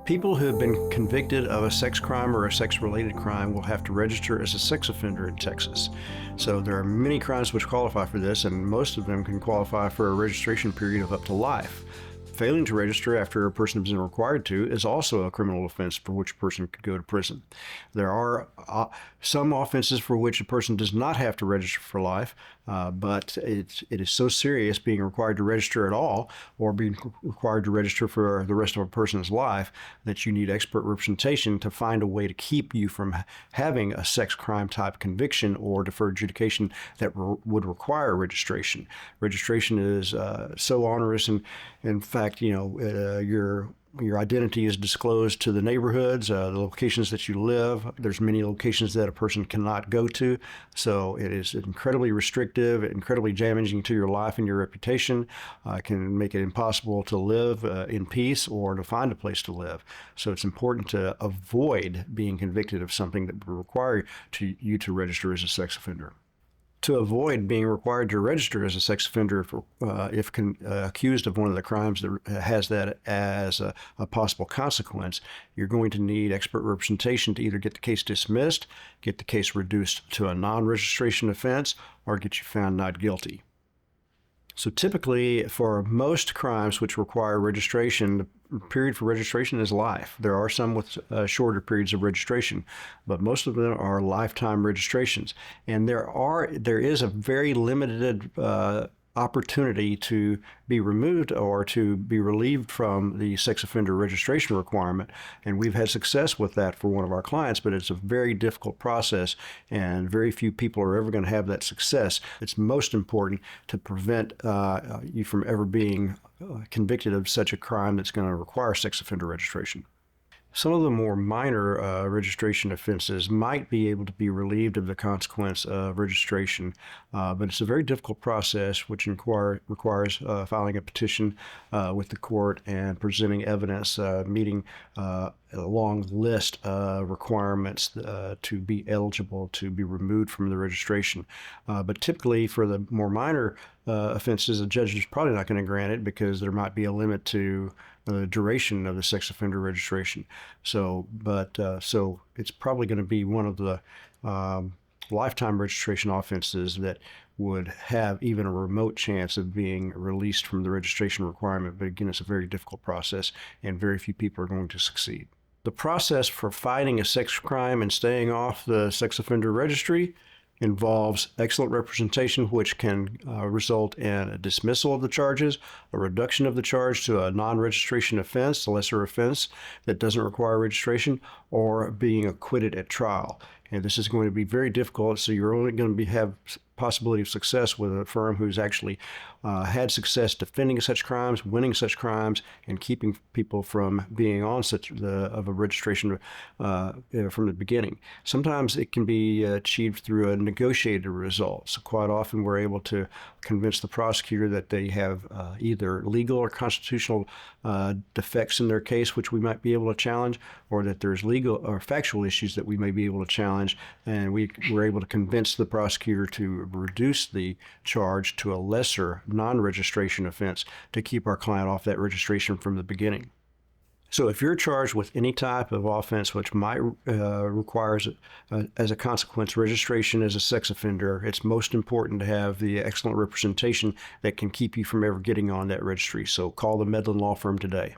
People who have been convicted of a sex crime or a sex-related crime will have to register as a sex offender in Texas. So there are many crimes which qualify for this, and most of them can qualify for a registration period of up to life. Failing to register after a person has been required to is also a criminal offense for which a person could go to prison. There are some offenses for which a person does not have to register for life, but it is so serious, being required to register at all or being required to register for the rest of a person's life, that you need expert representation to find a way to keep you from having a sex crime type conviction or deferred adjudication that would require registration. Registration is so onerous, and in fact, your identity is disclosed to the neighborhoods, the locations that you live. There's many locations that a person cannot go to. So it is incredibly restrictive, incredibly damaging to your life and your reputation. It can make it impossible to live in peace or to find a place to live. So it's important to avoid being convicted of something that would require you to register as a sex offender. To avoid being required to register as a sex offender if accused of one of the crimes that has that as a possible consequence, you're going to need expert representation to either get the case dismissed, get the case reduced to a non-registration offense, or get you found not guilty. So typically, for most crimes which require registration, the period for registration is life. There are some with shorter periods of registration, but most of them are lifetime registrations. And there is a very limited opportunity to be removed or to be relieved from the sex offender registration requirement. And we've had success with that for one of our clients, but it's a very difficult process and very few people are ever going to have that success. It's most important to prevent you from ever being convicted of such a crime that's going to require sex offender registration. Some of the more minor registration offenses might be able to be relieved of the consequence of registration, but it's a very difficult process which requires filing a petition with the court and presenting evidence, meeting a long list of requirements to be eligible to be removed from the registration. But typically for the more minor offenses, a judge is probably not going to grant it because there might be a limit to the duration of the sex offender registration. So it's probably going to be one of the lifetime registration offenses that would have even a remote chance of being released from the registration requirement. But again, it's a very difficult process and very few people are going to succeed. The process for fighting a sex crime and staying off the sex offender registry involves excellent representation, which can result in a dismissal of the charges, a reduction of the charge to a non-registration offense, a lesser offense that doesn't require registration, or being acquitted at trial. And this is going to be very difficult, so you're only going to have possibility of success with a firm who's actually had success defending such crimes, winning such crimes, and keeping people from being on of a registration from the beginning. Sometimes it can be achieved through a negotiated result. So quite often we're able to convince the prosecutor that they have either legal or constitutional defects in their case, which we might be able to challenge, or that there's legal or factual issues that we may be able to challenge, and we're able to convince the prosecutor to reduce the charge to a lesser non-registration offense to keep our client off that registration from the beginning. So if you're charged with any type of offense which might require as a consequence registration as a sex offender, it's most important to have the excellent representation that can keep you from ever getting on that registry. So call the Medlin Law Firm today.